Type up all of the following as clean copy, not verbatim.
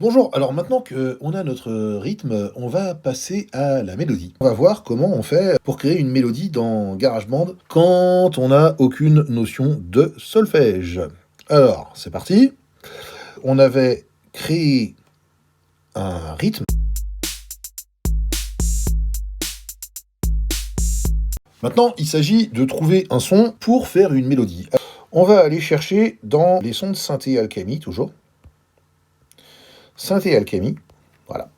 Bonjour, alors maintenant qu'on a notre rythme, on va passer à la mélodie. On va voir comment on fait pour créer une mélodie dans GarageBand quand on n'a aucune notion de solfège. Alors, c'est parti. On avait créé un rythme. Maintenant, il s'agit de trouver un son pour faire une mélodie. On va aller chercher dans les sons de synthé Alchemy, toujours. Synthé Alchemy, voilà.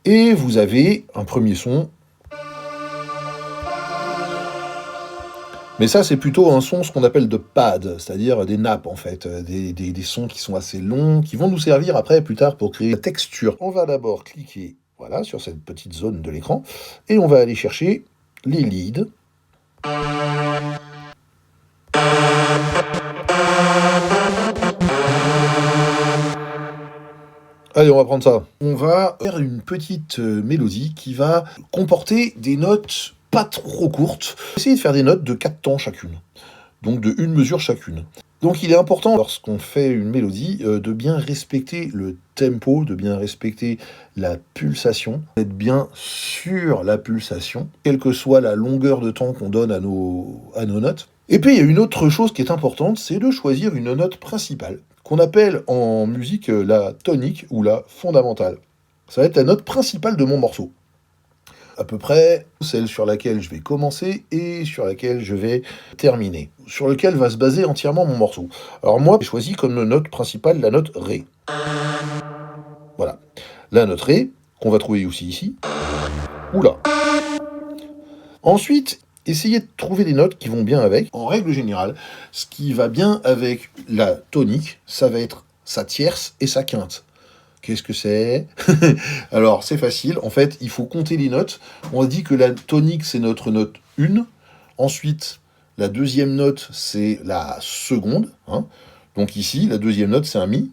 Et vous avez un premier son. Mais ça, c'est plutôt un son, ce qu'on appelle de pad, c'est-à-dire des nappes, en fait, des sons qui sont assez longs, qui vont nous servir après, plus tard, pour créer la texture. On va d'abord cliquer, voilà, sur cette petite zone de l'écran, et on va aller chercher les leads. Allez, on va prendre ça. On va faire une petite mélodie qui va comporter des notes pas trop courtes. Essayez de faire des notes de 4 temps chacune, donc de une mesure chacune. Donc il est important, lorsqu'on fait une mélodie, de bien respecter le tempo, de bien respecter la pulsation, d'être bien sur la pulsation, quelle que soit la longueur de temps qu'on donne à nos notes. Et puis il y a une autre chose qui est importante, c'est de choisir une note principale, qu'on appelle en musique la tonique ou la fondamentale. Ça va être la note principale de mon morceau. À peu près celle sur laquelle je vais commencer et sur laquelle je vais terminer, sur lequel va se baser entièrement mon morceau. Alors moi, j'ai choisi comme note principale la note Ré. Voilà. La note Ré, qu'on va trouver aussi ici, ou là. Ensuite, essayez de trouver des notes qui vont bien avec. En règle générale, ce qui va bien avec la tonique, ça va être sa tierce et sa quinte. Qu'est-ce que c'est? Alors, c'est facile. En fait, il faut compter les notes. On dit que la tonique, c'est notre note 1. Ensuite, la deuxième note, c'est la seconde. Hein. Donc ici, la deuxième note, c'est un Mi.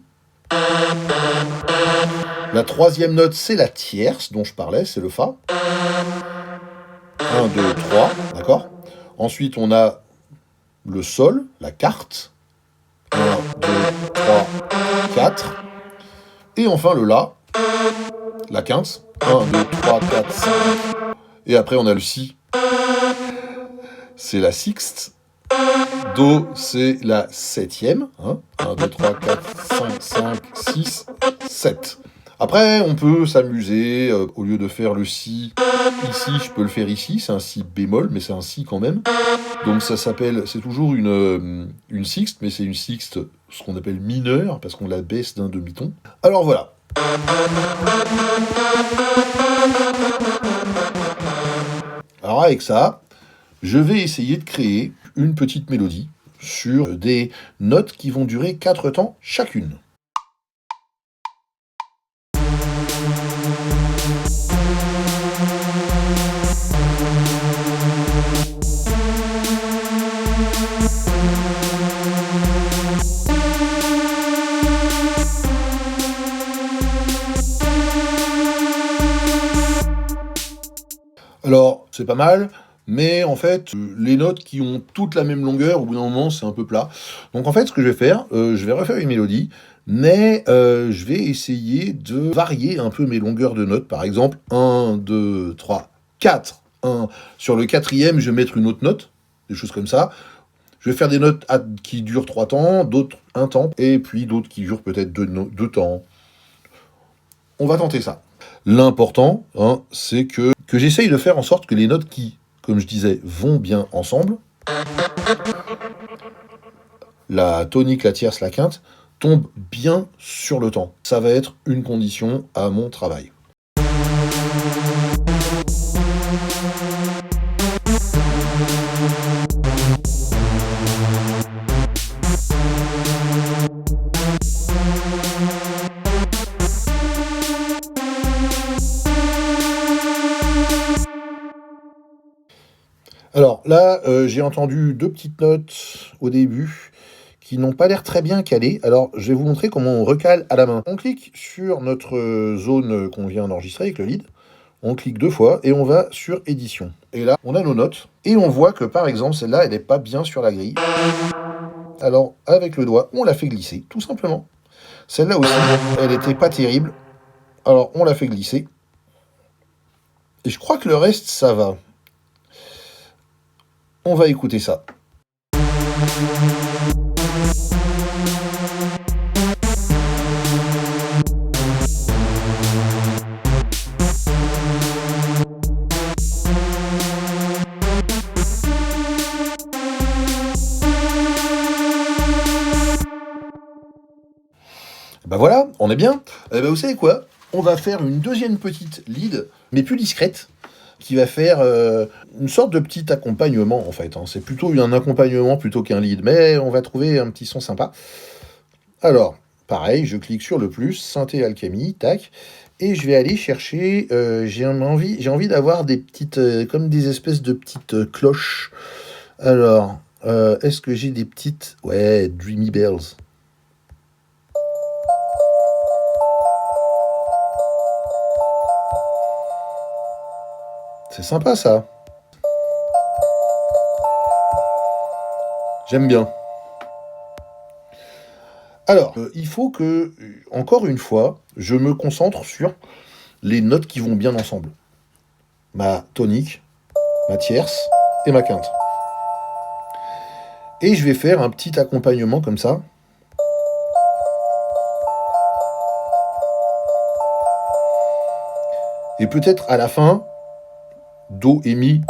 La troisième note, c'est la tierce dont je parlais, c'est le Fa. 1, 2, 3, d'accord? Ensuite, on a le Sol, la quarte. 1, 2, 3, 4. Et enfin le La, la quinte. 1, 2, 3, 4, 5. Et après on a le Si. C'est la sixte. Do, c'est la septième. 1, 2, 3, 4, 5, 5, 6, 7. Après, on peut s'amuser, au lieu de faire le Si ici, je peux le faire ici. C'est un Si bémol, mais c'est un Si quand même. Donc ça s'appelle, c'est toujours une sixte, mais c'est une sixte, ce qu'on appelle mineure, parce qu'on la baisse d'un demi-ton. Alors voilà. Alors avec ça, je vais essayer de créer une petite mélodie sur des notes qui vont durer 4 temps chacune. Alors, c'est pas mal, mais en fait, les notes qui ont toutes la même longueur, au bout d'un moment, c'est un peu plat. Donc en fait, ce que je vais faire, je vais refaire une mélodie, mais je vais essayer de varier un peu mes longueurs de notes. Par exemple, 1, 2, 3, 4. 1. Sur le quatrième, je vais mettre une autre note, des choses comme ça. Je vais faire des notes qui durent 3 temps, d'autres 1 temps, et puis d'autres qui durent peut-être 2 temps. On va tenter ça. L'important, c'est que j'essaye de faire en sorte que les notes qui, comme je disais, vont bien ensemble, la tonique, la tierce, la quinte, tombent bien sur le temps. Ça va être une condition à mon travail. Alors là, j'ai entendu 2 petites notes au début qui n'ont pas l'air très bien calées. Alors, je vais vous montrer comment on recale à la main. On clique sur notre zone qu'on vient d'enregistrer avec le lead. On clique 2 fois et on va sur édition. Et là, on a nos notes. Et on voit que par exemple, celle-là, elle n'est pas bien sur la grille. Alors, avec le doigt, on la fait glisser, tout simplement. Celle-là aussi, elle était pas terrible. Alors, on l'a fait glisser. Et je crois que le reste, ça va. On va écouter ça. Ben voilà, on est bien. Vous savez quoi? On va faire une deuxième petite lead, mais plus discrète, qui va faire une sorte de petit accompagnement en fait. Hein. C'est plutôt un accompagnement plutôt qu'un lead, mais on va trouver un petit son sympa. Alors, pareil, je clique sur le plus, synthé alchimie, tac, et je vais aller chercher. J'ai envie d'avoir des petites, comme des espèces de petites cloches. Alors, est-ce que j'ai des petites, ouais, Dreamy Bells. C'est sympa ça. J'aime bien. Alors, il faut que, encore une fois, je me concentre sur les notes qui vont bien ensemble. Ma tonique, ma tierce et ma quinte. Et je vais faire un petit accompagnement comme ça. Et peut-être à la fin, Do et Mi.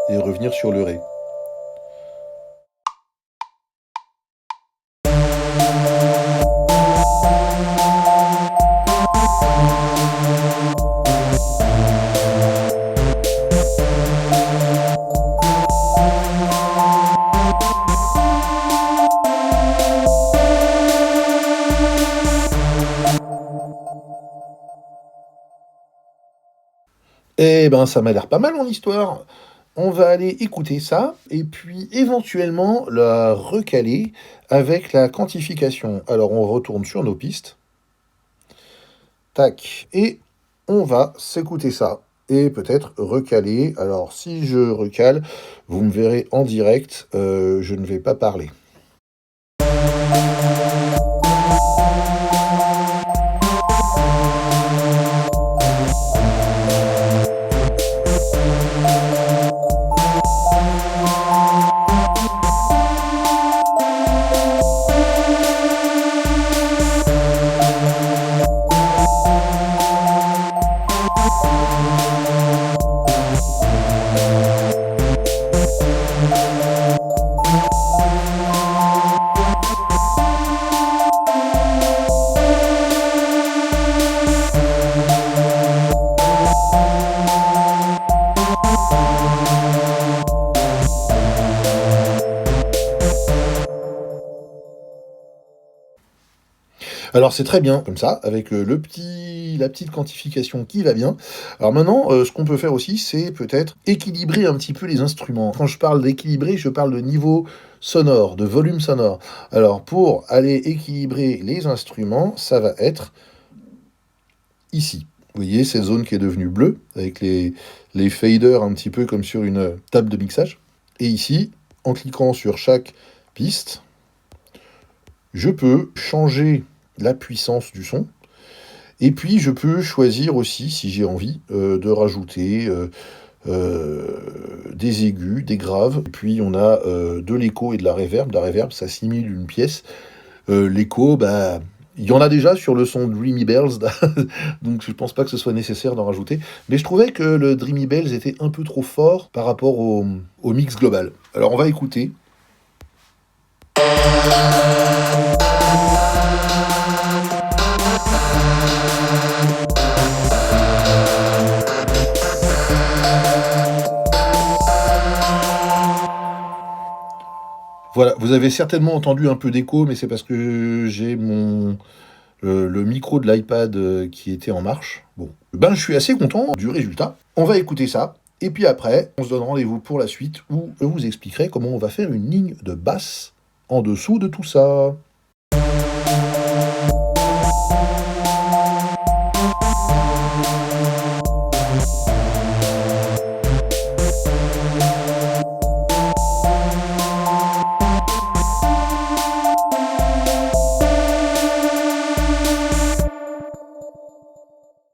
Et revenir sur le Ré. Eh ben, ça m'a l'air pas mal en histoire. On va aller écouter ça, et puis éventuellement la recaler avec la quantification. Alors on retourne sur nos pistes. Tac. Et on va s'écouter ça. Et peut-être recaler. Alors si je recale, vous me verrez en direct, je ne vais pas parler. Alors c'est très bien comme ça, avec la petite quantification qui va bien. Alors maintenant, ce qu'on peut faire aussi, c'est peut-être équilibrer un petit peu les instruments. Quand je parle d'équilibrer, je parle de niveau sonore, de volume sonore. Alors pour aller équilibrer les instruments, ça va être ici. Vous voyez cette zone qui est devenue bleue, avec les faders un petit peu comme sur une table de mixage. Et ici, en cliquant sur chaque piste, je peux changer la puissance du son. Et puis, je peux choisir aussi, si j'ai envie, de rajouter des aigus, des graves. Et puis, on a de l'écho et de la reverb. La reverb, ça simule une pièce. L'écho, bah, il y en a déjà sur le son Dreamy Bells, donc je pense pas que ce soit nécessaire d'en rajouter. Mais je trouvais que le Dreamy Bells était un peu trop fort par rapport au mix global. Alors, on va écouter. Voilà, vous avez certainement entendu un peu d'écho, mais c'est parce que j'ai le micro de l'iPad qui était en marche. Bon, ben je suis assez content du résultat. On va écouter ça, et puis après, on se donne rendez-vous pour la suite, où je vous expliquerai comment on va faire une ligne de basse en dessous de tout ça.